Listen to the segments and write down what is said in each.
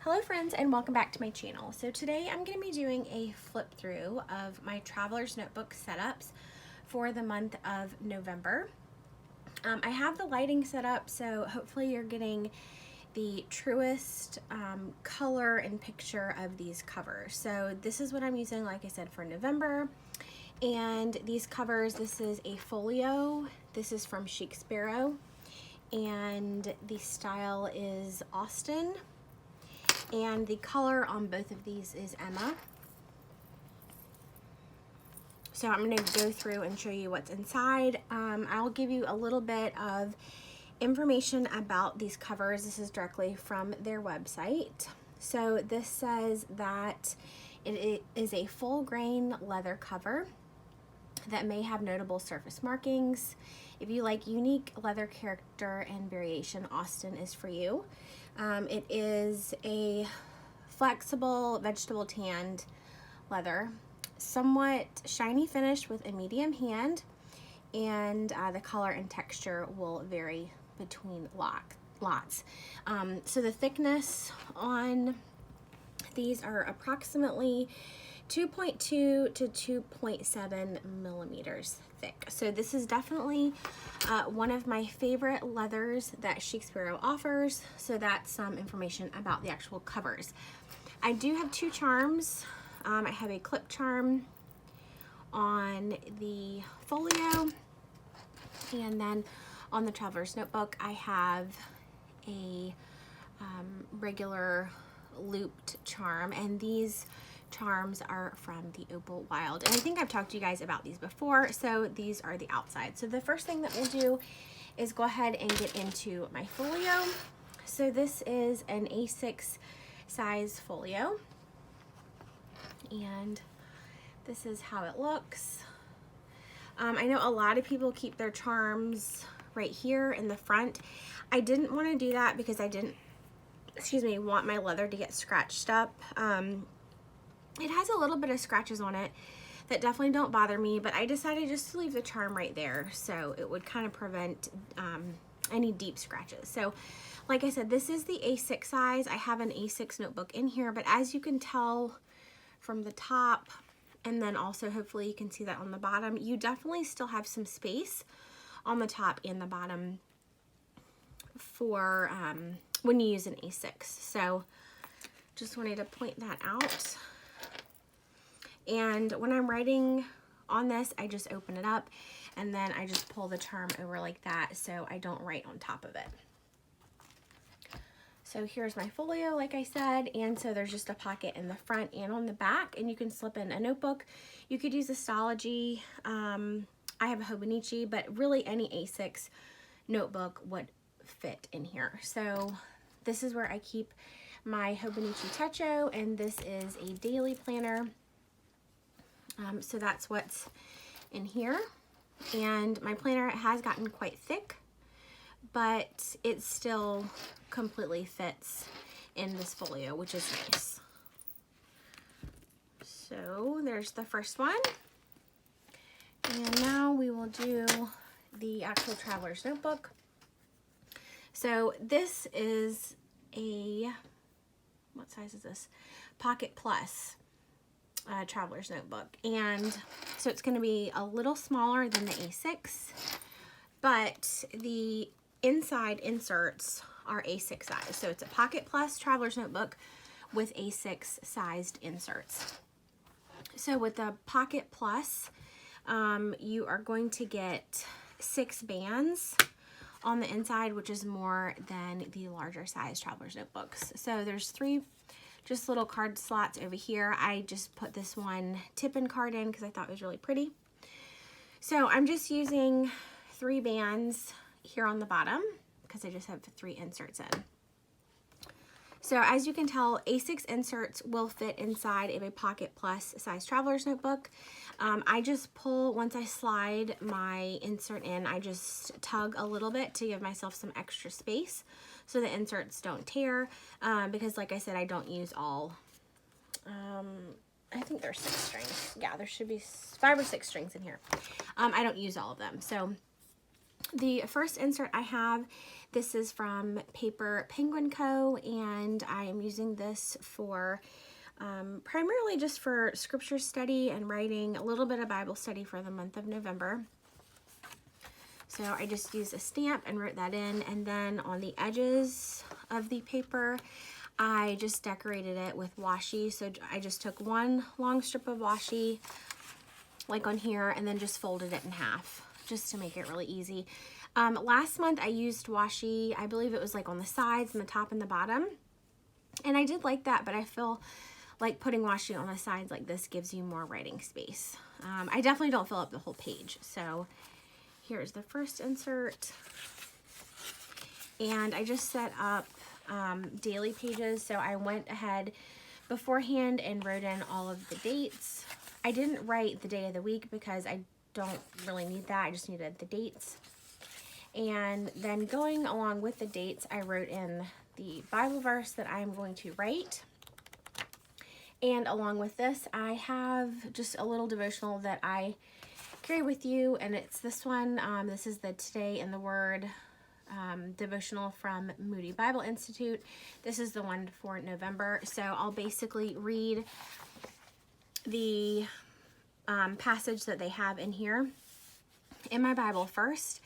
Hello friends and welcome back to my channel. So today I'm going to be doing a flip through of my Traveler's Notebook setups for the month of November. I have the lighting set up, so hopefully you're getting the truest color and picture of these covers. So this is what I'm using, like I said, for November. And these covers, this is a folio. This is from Chic Sparrow. And the style is Austin. And the color on both of these is Emma. So I'm going to go through and show you what's inside. I'll give you a little bit of information about these covers. This is directly from their website. So this says that it is a full grain leather cover that may have notable surface markings. If you like unique leather character and variation, Austin is for you. It is a flexible vegetable tanned leather, somewhat shiny finish with a medium hand, and the color and texture will vary between lots. So the thickness on these are approximately 2.2 to 2.7 millimeters thick. So this is definitely one of my favorite leathers that Chic Sparrow offers. So that's some information about the actual covers. I do have two charms. I have a clip charm on the folio, and then on the Traveler's Notebook I have a regular looped charm, and these charms are from the Opal Wild, and I think I've talked to you guys about these before. So these are the outside. So the first thing that we'll do is go ahead and get into my folio. So this is an A6 size folio, and this is how it looks. I know a lot of people keep their charms right here in the front. I didn't want to do that because I didn't, want my leather to get scratched up. It has a little bit of scratches on it that definitely don't bother me, but I decided just to leave the charm right there so it would kind of prevent any deep scratches. So like I said, this is the A6 size. I have an A6 notebook in here, but as you can tell from the top, and then also hopefully you can see that on the bottom, you definitely still have some space on the top and the bottom for when you use an A6. So just wanted to point that out. And when I'm writing on this, I just open it up and then I just pull the charm over like that so I don't write on top of it. So here's my folio, like I said, and so there's just a pocket in the front and on the back, and you can slip in a notebook. You could use a Stalogy. I have a Hobonichi, but really any A6 notebook would fit in here. So this is where I keep my Hobonichi Techo, and this is a daily planner. So that's what's in here. And my planner has gotten quite thick, but it still completely fits in this folio, which is nice. So there's the first one. And now we will do the actual Traveler's Notebook. So this is a, what size is this? Pocket Plus Traveler's Notebook. And so it's going to be a little smaller than the A6, but the inside inserts are A6 size. So it's a Pocket Plus Traveler's Notebook with A6 sized inserts. So with the Pocket Plus, you are going to get 6 bands on the inside, which is more than the larger size Traveler's Notebooks. So there's 3 just little card slots over here. I just put this one tip-in card in because I thought it was really pretty. So I'm just using 3 bands here on the bottom because I just have 3 inserts in. So as you can tell, A6 inserts will fit inside of a Pocket Plus size Traveler's Notebook. I just pull, once I slide my insert in, I just tug a little bit to give myself some extra space so the inserts don't tear, because like I said, I don't use all, I think there's 6 strings. Yeah, there should be 5 or 6 strings in here. I don't use all of them. So The first insert I have, this is from Paper Penguin Co., and I am using this for primarily just for scripture study and writing a little bit of Bible study for the month of November. So I just used a stamp and wrote that in, and then on the edges of the paper, I just decorated it with washi. So I just took one long strip of washi, like on here, and then just folded it in half, just to make it really easy. Last month I used washi, I believe it was like on the sides and the top and the bottom. And I did like that, but I feel like putting washi on the sides like this gives you more writing space. I definitely don't fill up the whole page. So here's the first insert. And I just set up daily pages. So I went ahead beforehand and wrote in all of the dates. I didn't write the day of the week because I don't really need that. I just needed the dates. And then going along with the dates, I wrote in the Bible verse that I'm going to write. And along with this, I have just a little devotional that I carry with you, and it's this one. This is the Today in the Word devotional from Moody Bible Institute. This is the one for November. So I'll basically read the passage that they have in here in my Bible first.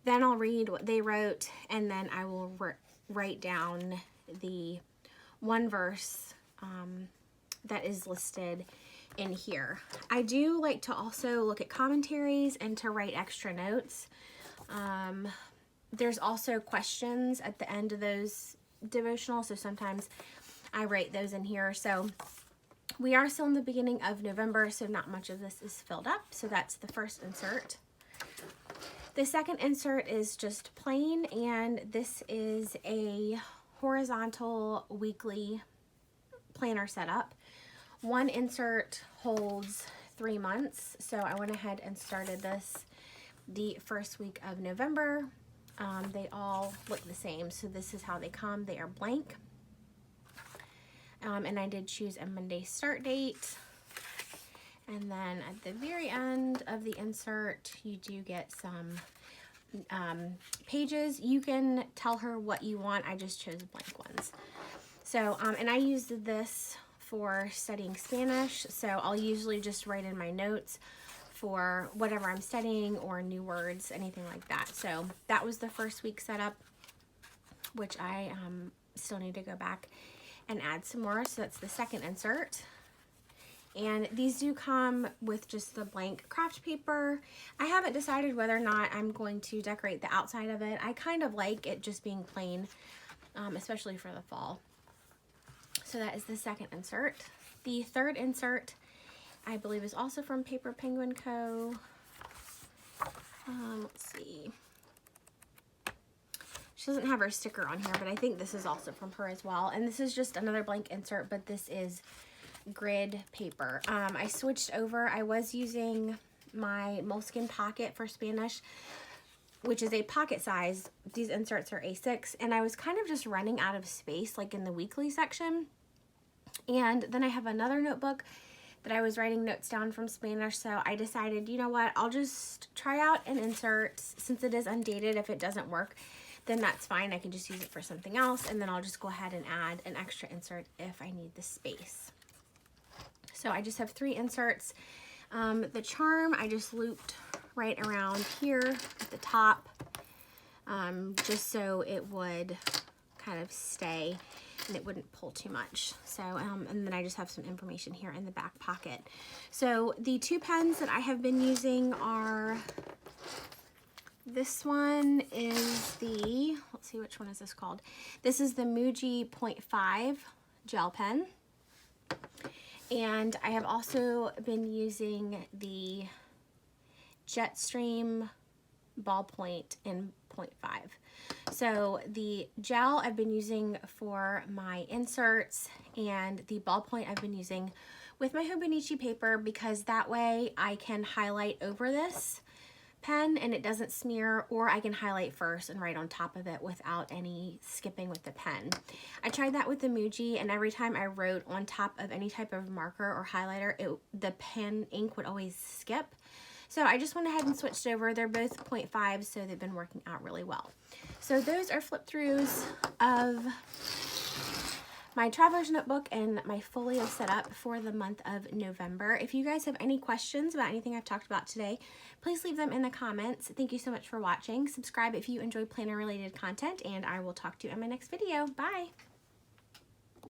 Then I'll read what they wrote, and then I will write down the one verse that is listed in here. I do like to also look at commentaries and to write extra notes. There's also questions at the end of those devotionals, so sometimes I write those in here. So we are still in the beginning of November, so not much of this is filled up. So that's the first insert. The second insert is just plain, and this is a horizontal weekly planner setup. One insert holds 3 months, so I went ahead and started this the first week of November. They all look the same, so this is how they come. They are blank. And I did choose a Monday start date. And then at the very end of the insert, you do get some pages. You can tell her what you want. I just chose blank ones. So, and I used this for studying Spanish, so I'll usually just write in my notes for whatever I'm studying or new words, anything like that. So that was the first week setup, which I still need to go back and add some more. So that's the second insert. And these do come with just the blank craft paper. I haven't decided whether or not I'm going to decorate the outside of it. I kind of like it just being plain, especially for the fall. So that is the second insert. The third insert, I believe, is also from Paper Penguin Co. Let's see. She doesn't have her sticker on here, but I think this is also from her as well. And this is just another blank insert, but this is grid paper. I switched over. I was using my Moleskine pocket for Spanish, which is a pocket size. These inserts are A6, and I was kind of just running out of space, like in the weekly section. And then I have another notebook that I was writing notes down from Spanish, so I decided, you know what, I'll just try out an insert. Since it is undated, if it doesn't work, then that's fine. I can just use it for something else, and then I'll just go ahead and add an extra insert if I need the space. So I just have 3 inserts. The charm I just looped right around here at the top, just so it would kind of stay and it wouldn't pull too much. So, and then I just have some information here in the back pocket. So the 2 pens that I have been using are, this one is the, let's see, which one is this called? This is the Muji 0.5 gel pen. And I have also been using the Jetstream ballpoint in 0.5. So the gel I've been using for my inserts, and the ballpoint I've been using with my Hobonichi paper, because that way I can highlight over this pen and it doesn't smear, or I can highlight first and write on top of it without any skipping with the pen. I tried that with the Muji, and every time I wrote on top of any type of marker or highlighter, the pen ink would always skip. So I just went ahead and switched over. They're both 0.5, so they've been working out really well. So those are flip throughs of my traveler's notebook and my folio setup for the month of November. If you guys have any questions about anything I've talked about today, please leave them in the comments. Thank you so much for watching. Subscribe if you enjoy planner related content, and I will talk to you in my next video. Bye.